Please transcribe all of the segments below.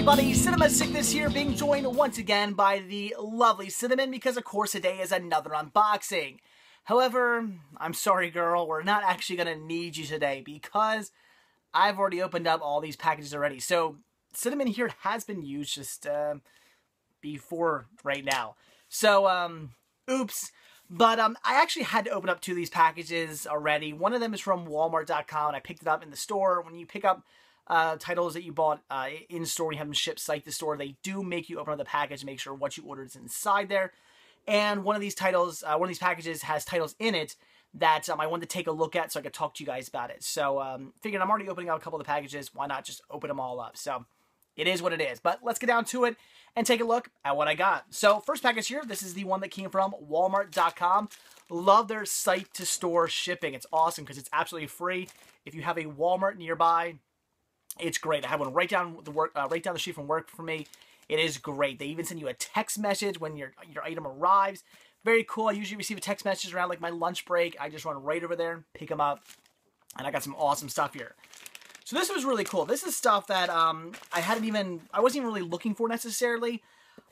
everybody, Cinema Sickness here, being joined once again by the lovely Cinnamon, because of course today is another unboxing. However, I'm sorry girl, we're not actually going to need you today because I've already opened up all these packages already. So Cinnamon here has been used just before right now. So, oops. But I actually had to open up 2 of these packages already. One of them is from Walmart.com, and I picked it up in the store. When you pick up titles that you bought in store, you have them shipped site to store, they do make you open up the package and make sure what you ordered is inside there. And one of these titles, one of these packages has titles in it that I wanted to take a look at so I could talk to you guys about it. So figured I'm already opening up a couple of the packages, why not just open them all up? So it is what it is. But let's get down to it and take a look at what I got. So first package here, this is the one that came from Walmart.com. Love their site to store shipping. It's awesome because it's absolutely free. If you have a Walmart nearby, it's great. I have one right down the street from work for me. It is great. They even send you a text message when your item arrives. Very cool. I usually receive a text message around like my lunch break. I just run right over there, pick them up, and I got some awesome stuff here. So this was really cool. This is stuff that I wasn't even really looking for necessarily.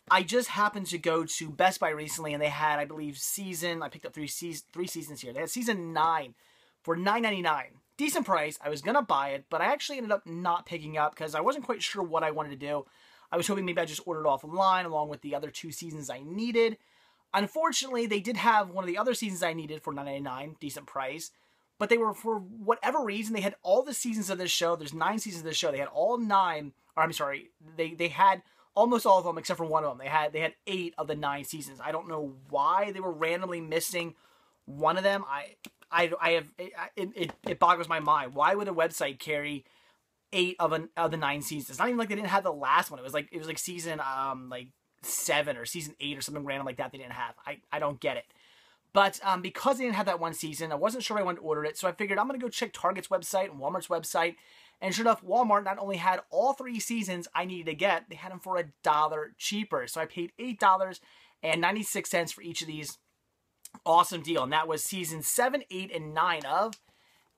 I just happened to go to Best Buy recently, and they had, I believe, I picked up three seasons here. They had season 9 for $9.99. Decent price. I was going to buy it, but I actually ended up not picking up because I wasn't quite sure what I wanted to do. I was hoping maybe I just ordered it offline along with the other 2 seasons I needed. Unfortunately, they did have one of the other seasons I needed for $9.99, decent price. But they were, for whatever reason, they had all the seasons of this show. There's 9 seasons of this show. They had all 9, or I'm sorry, they had almost all of them except for one of them. They had 8 of the 9 seasons. I don't know why they were randomly missing one of them. It boggles my mind. Why would a website carry 8 of the 9 seasons? It's not even like they didn't have the last one. It was like season 7 or season 8 or something random like that they didn't have. I don't get it. But because they didn't have that one season, I wasn't sure I wanted to order it, so I figured I'm going to go check Target's website and Walmart's website. And sure enough, Walmart not only had all 3 seasons I needed to get, they had them for $1 cheaper. So I paid $8.96 for each of these. Awesome deal. And that was season 7, 8, and 9 of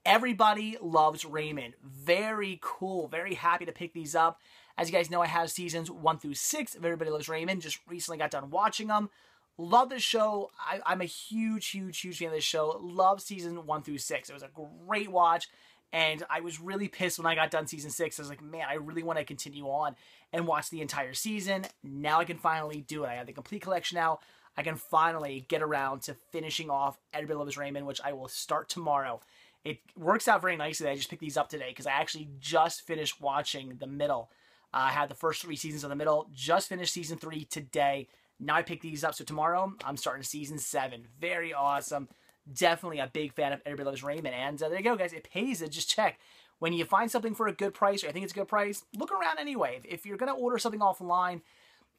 Everybody Loves Raymond. Very cool. Very happy to pick these up. As you guys know, I have seasons 1 through 6 of Everybody Loves Raymond. Just recently got done watching them. Love this show. I'm a huge fan of this show. Love season 1 through 6. It was a great watch, and I was really pissed when I got done season 6. I was like, man, I really want to continue on and watch the entire season. Now I can finally do it. I have the complete collection now. I can finally get around to finishing off Everybody Loves Raymond, which I will start tomorrow. It works out very nicely that I just picked these up today because I actually just finished watching the middle. I had the first 3 seasons of the middle. Just finished season 3 today. Now I pick these up, so tomorrow I'm starting season 7. Very awesome. Definitely a big fan of Everybody Loves Raymond. And there you go, guys. It pays to just check. When you find something for a good price, or I think it's a good price, look around anyway. If you're going to order something offline,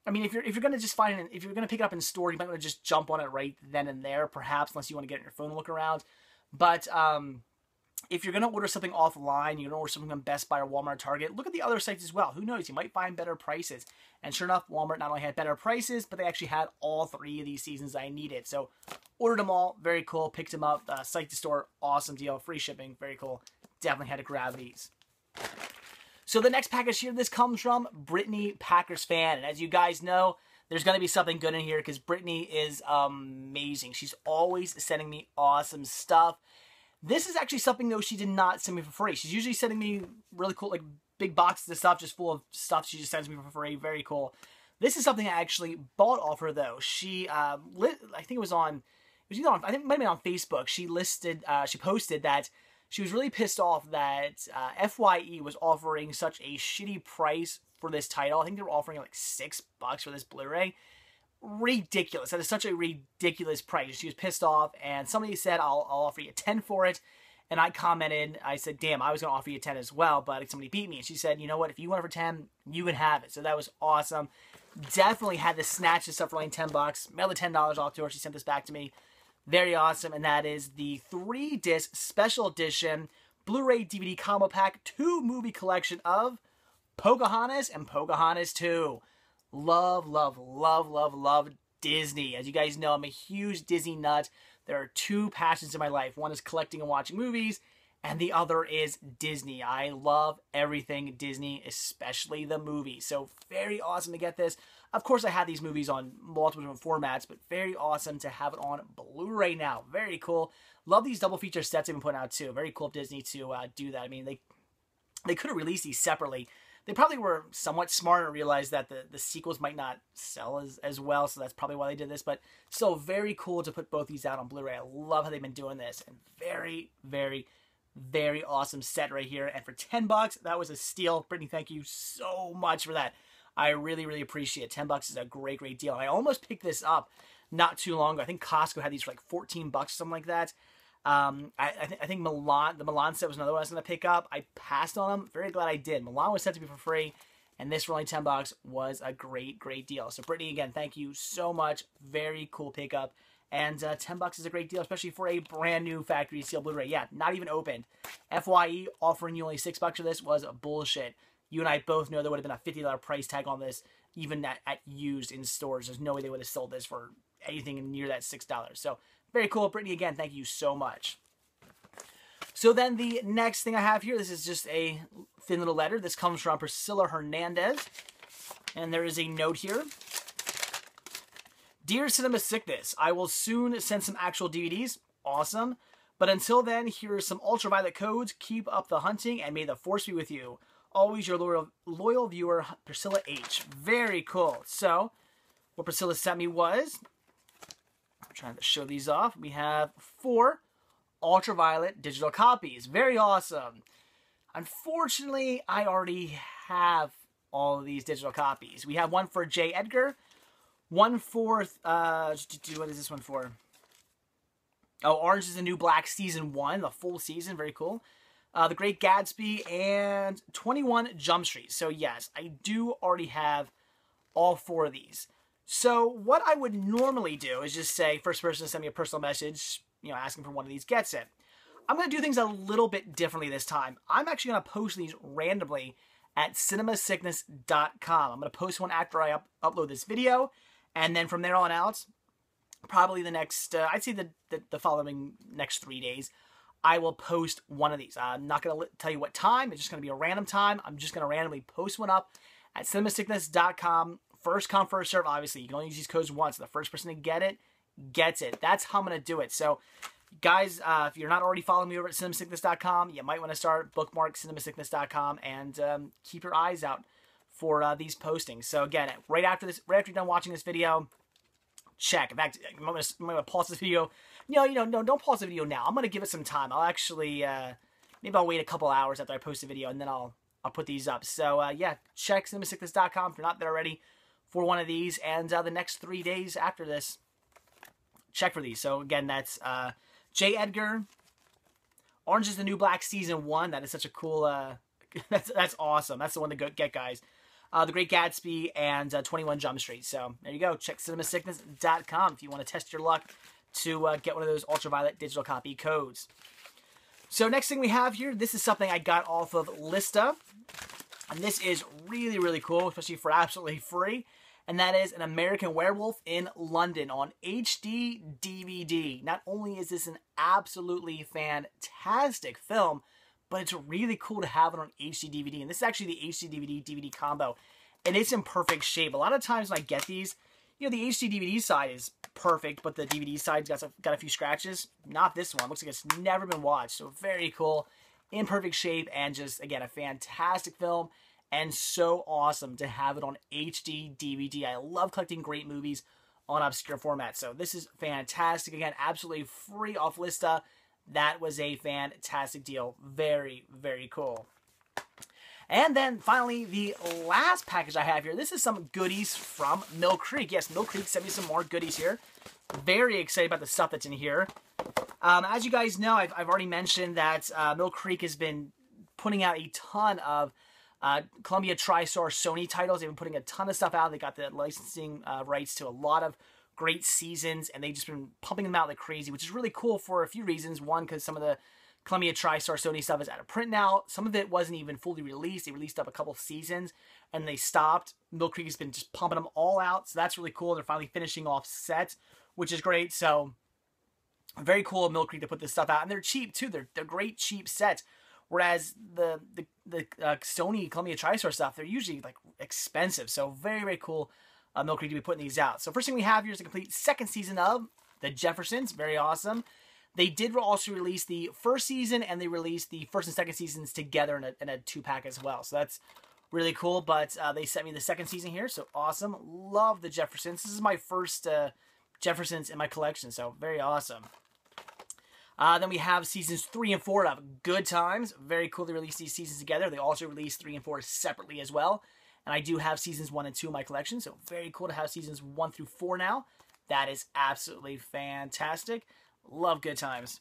I mean, if you're going to just find it, if you're going to pick it up in store, you might want to just jump on it right then and there, perhaps, unless you want to get it on your phone and look around. But if you're going to order something offline, you're going to order something on Best Buy or Walmart or Target, look at the other sites as well. Who knows? You might find better prices. And sure enough, Walmart not only had better prices, but they actually had all 3 of these seasons I needed. So ordered them all. Very cool. Picked them up. Site to store. Awesome deal. Free shipping. Very cool. Definitely had to grab these. So the next package here, this comes from Brittany, PackersFan. And as you guys know, there's going to be something good in here because Brittany is amazing. She's always sending me awesome stuff. This is actually something, though, she did not send me for free. She's usually sending me really cool, like, big boxes of stuff just full of stuff she just sends me for free. Very cool. This is something I actually bought off her, though. She, I think it was either on, I think it might have been on Facebook. She posted that she was really pissed off that FYE was offering such a shitty price for this title. I think they were offering like $6 for this Blu-ray. Ridiculous. That is such a ridiculous price. She was pissed off, and somebody said, I'll offer you 10 for it. And I commented, I said, damn, I was going to offer you 10 as well, but somebody beat me. And she said, you know what, if you want it for 10, you can have it. So that was awesome. Definitely had to snatch this up for like $10. Mailed the $10 off to her. She sent this back to me. Very awesome. And that is the 3-disc special edition Blu-ray DVD combo pack 2 movie collection of Pocahontas and Pocahontas 2. Love Disney. As you guys know, I'm a huge Disney nut. There are 2 passions in my life. One is collecting and watching movies, and the other is Disney. I love everything Disney, especially the movies. So very awesome to get this. Of course, I had these movies on multiple different formats, but very awesome to have it on Blu-ray now. Very cool. Love these double feature sets they've been putting out too. Very cool of Disney to do that. I mean, they could have released these separately. They probably were somewhat smart and realized that the sequels might not sell as well, so that's probably why they did this. But still, very cool to put both these out on Blu-ray. I love how they've been doing this, and very, very, very awesome set right here. And for $10, that was a steal. Brittany, thank you so much for that. I really, really appreciate it. $10 is a great, great deal. And I almost picked this up not too long ago. I think Costco had these for like $14, something like that. I think the Milan set was another one I was going to pick up. I passed on them. Very glad I did. Milan was set to be for free, and this for only $10 was a great, great deal. So Brittany, again, thank you so much. Very cool pickup. And $10 is a great deal, especially for a brand new factory seal Blu-ray. Yeah, not even opened. FYE, offering you only $6 for this was bullshit. You and I both know there would have been a $50 price tag on this, even at used in stores. There's no way they would have sold this for anything near that $6. So very cool. Brittany, again, thank you so much. So then the next thing I have here, this is just a thin little letter. This comes from Priscilla Hernandez. And there is a note here. Dear Cinema Sickness, I will soon send some actual DVDs. Awesome. But until then, here are some ultraviolet codes. Keep up the hunting, and may the force be with you. Always your loyal viewer, Priscilla H. Very cool. So, what Priscilla sent me was, I'm trying to show these off. We have 4 ultraviolet digital copies. Very awesome. Unfortunately, I already have all of these digital copies. We have one for J. Edgar, one for, what is this one for? Oh, Orange is the New Black Season 1, the full season. Very cool. The Great Gatsby, and 21 Jump Street. So yes, I do already have all 4 of these. So what I would normally do is just say, first person to send me a personal message, asking for one of these gets it. I'm going to do things a little bit differently this time. I'm actually going to post these randomly at cinemasickness.com. I'm going to post one after I upload this video, and then from there on out, probably the next, I'd say the following next 3 days, I will post one of these. I'm not going to tell you what time. It's just going to be a random time. I'm just going to randomly post one up at cinemasickness.com. First come, first serve. Obviously, you can only use these codes once. The first person to get it, gets it. That's how I'm going to do it. So, guys, if you're not already following me over at cinemasickness.com, you might want to start bookmark cinemasickness.com and keep your eyes out for these postings. So, again, right after you're done watching this video, check. In fact, I'm going to pause this video. No, don't pause the video now. I'm going to give it some time. I'll actually, maybe I'll wait a couple hours after I post the video, and then I'll put these up. So, yeah, check cinemasickness.com if you're not there already for one of these. And the next 3 days after this, check for these. So, again, that's J. Edgar, Orange is the New Black Season 1. That is such a cool, that's awesome. That's the one to get, guys. The Great Gatsby, and 21 Jump Street. So, there you go. Check cinemasickness.com if you want to test your luck to get one of those ultraviolet digital copy codes. So next thing we have here, this is something I got off of Listia. And this is really, really cool, especially for absolutely free. And that is An American Werewolf in London on HD DVD. Not only is this an absolutely fantastic film, but it's really cool to have it on HD DVD. And this is actually the HD DVD combo. And it's in perfect shape. A lot of times when I get these, the HD DVD side is perfect, but the DVD side's got a few scratches. Not this one. Looks like it's never been watched. So very cool, in perfect shape, and just, again, a fantastic film, and so awesome to have it on HD DVD. I love collecting great movies on obscure formats. So this is fantastic. Again, absolutely free off Listia. That was a fantastic deal. Very, very cool. And then, finally, the last package I have here. This is some goodies from Mill Creek. Yes, Mill Creek sent me some more goodies here. Very excited about the stuff that's in here. As you guys know, I've already mentioned that Mill Creek has been putting out a ton of Columbia TriStar Sony titles. They've been putting a ton of stuff out. They got the licensing rights to a lot of great seasons, and they've just been pumping them out like crazy, which is really cool for a few reasons. One, because some of the Columbia TriStar Sony stuff is out of print now. Some of it wasn't even fully released. They released up a couple seasons, and they stopped. Mill Creek has been just pumping them all out, so that's really cool. They're finally finishing off sets, which is great. So Very cool of Mill Creek to put this stuff out, and they're cheap too. They're great cheap sets. Whereas the Sony Columbia TriStar stuff, they're usually like expensive. So very cool Mill Creek to be putting these out. So first thing we have here is the complete second season of The Jeffersons. Very awesome. They did also release the first season, and they released the first and second seasons together in a 2-pack as well. So that's really cool. But they sent me the second season here, so awesome. Love The Jeffersons. This is my first Jeffersons in my collection, so very awesome. Then we have seasons 3 and 4 of Good Times. Very cool to release these seasons together. They also released 3 and 4 separately as well. And I do have seasons 1 and 2 in my collection, so very cool to have seasons 1 through 4 now. That is absolutely fantastic. Love Good Times.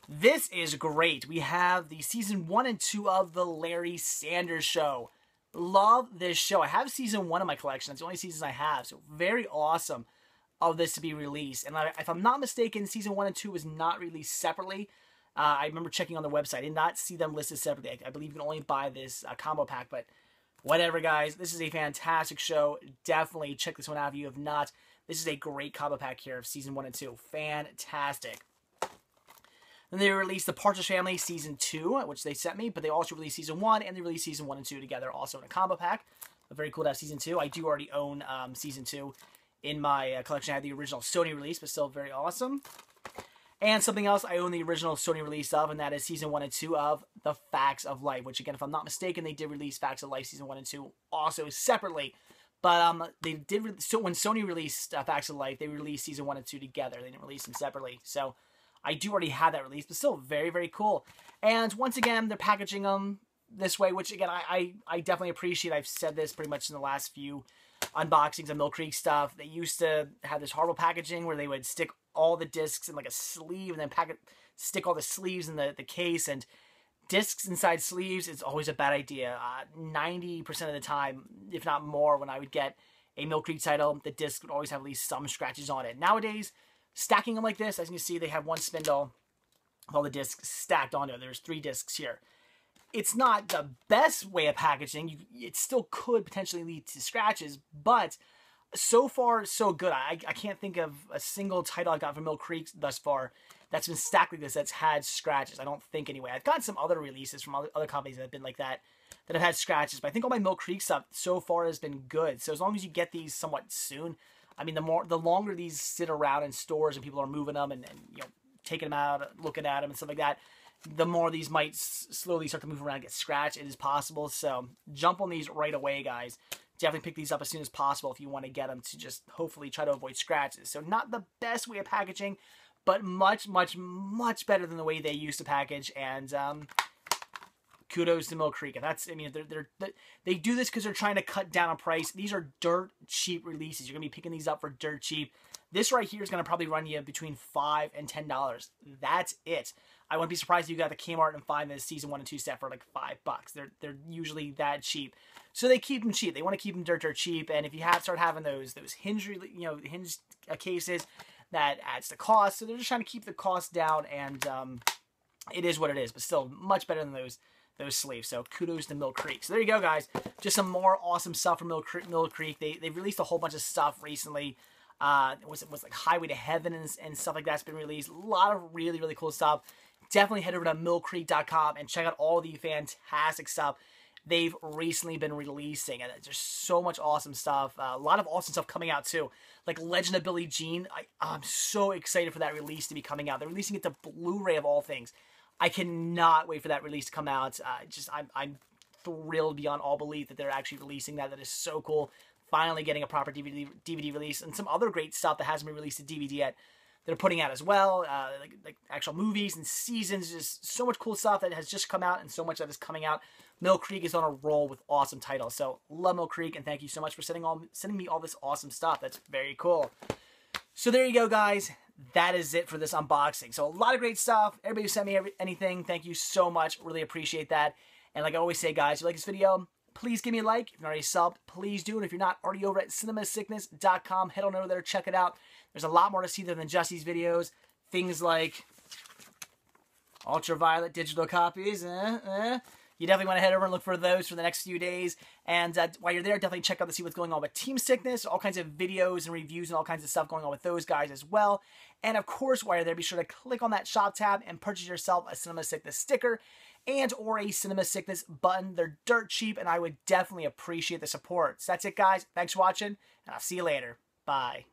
This is great. We have the season 1 and 2 of The Larry Sanders Show. Love this show. I have season 1 in my collection. It's the only seasons I have, so very awesome of this to be released. And if I'm not mistaken, season 1 and 2 was not released separately. I remember checking on the website. I did not see them listed separately. I believe you can only buy this combo pack, but whatever, guys. This is a fantastic show. Definitely check this one out if you have not. This is a great combo pack here of season 1 and 2. Fantastic. Then they released The Partridge Family season 2, which they sent me, but they also released season 1, and they released season 1 and 2 together also in a combo pack. But very cool to have season 2. I do already own season 2. In my collection, I have the original Sony release, but still very awesome. And something else I own the original Sony release of, and that is season 1 and 2 of The Facts of Life, which again, if I'm not mistaken, they did release Facts of Life season 1 and 2 also separately. But they did, so when Sony released Facts of Life, they released season 1 and 2 together. They didn't release them separately. So I do already have that release, but still very cool. And once again, they're packaging them this way, which again, I definitely appreciate. I've said this pretty much in the last few unboxings of Mill Creek stuff. They used to have this horrible packaging where they would stick all the discs in like a sleeve and then stick all the sleeves in the case, and discs inside sleeves is always a bad idea. 90% of the time, if not more, when I would get a Mill Creek title, the disc would always have at least some scratches on it. Nowadays, stacking them like this, as you can see, they have one spindle with all the discs stacked onto it. There's 3 discs here. It's not the best way of packaging. It still could potentially lead to scratches, but so far, so good. I can't think of a single title I got from Mill Creek thus far that's been stacked like this that's had scratches. I don't think anyway. I've gotten some other releases from other companies that have been like that have had scratches, but I think all my Mill Creek stuff so far has been good. So as long as you get these somewhat soon, I mean, the longer these sit around in stores and people are moving them and you know, taking them out, looking at them and stuff like that, the more these might slowly start to move around and get scratched. It is possible. So jump on these right away, guys. Definitely pick these up as soon as possible if you want to get them to just hopefully try to avoid scratches. So not the best way of packaging, but much better than the way they used to package. And kudos to Mill Creek. That's, I mean, they do this because they're trying to cut down on price. These are dirt cheap releases. You're gonna be picking these up for dirt cheap. This right here is gonna probably run you between $5 and $10. That's it. I wouldn't be surprised if you got the Kmart and find the season 1 and 2 set for like $5. They're usually that cheap. So they keep them cheap. They want to keep them dirt cheap. And if you start having those hinge cases, that adds the cost. So they're just trying to keep the cost down, and it is what it is. But still, much better than those sleeves. So kudos to Mill Creek. So there you go, guys. Just some more awesome stuff from Mill Creek. They've released a whole bunch of stuff recently. It was like Highway to Heaven and stuff like that's been released. A lot of really cool stuff. Definitely head over to millcreek.com and check out all the fantastic stuff they've recently been releasing. And there's so much awesome stuff. A lot of awesome stuff coming out too. Like Legend of Billie Jean. I'm so excited for that release to be coming out. They're releasing it to Blu-ray of all things. I cannot wait for that release to come out. I'm thrilled beyond all belief that they're actually releasing that. That is so cool. Finally getting a proper DVD release, and some other great stuff that hasn't been released to DVD yet. They're putting out as well, like actual movies and seasons. Just so much cool stuff that has just come out, and so much that is coming out. Mill Creek is on a roll with awesome titles. So love Mill Creek, and thank you so much for sending me all this awesome stuff. That's very cool. So there you go, guys. That is it for this unboxing. So a lot of great stuff. Everybody who sent me anything, thank you so much. Really appreciate that. And like I always say, guys, if you like this video, please give me a like. If you're not already subbed, please do. And if you're not already over at cinemasickness.com, head on over there, check it out. There's a lot more to see there than just these videos. Things like ultraviolet digital copies. You definitely want to head over and look for those for the next few days. And while you're there, definitely check out to see what's going on with Team Sickness. All kinds of videos and reviews and all kinds of stuff going on with those guys as well. And of course, while you're there, be sure to click on that shop tab and purchase yourself a Cinema Sickness sticker and or a Cinema Sickness button. They're dirt cheap, and I would definitely appreciate the support. So that's it, guys. Thanks for watching, and I'll see you later. Bye.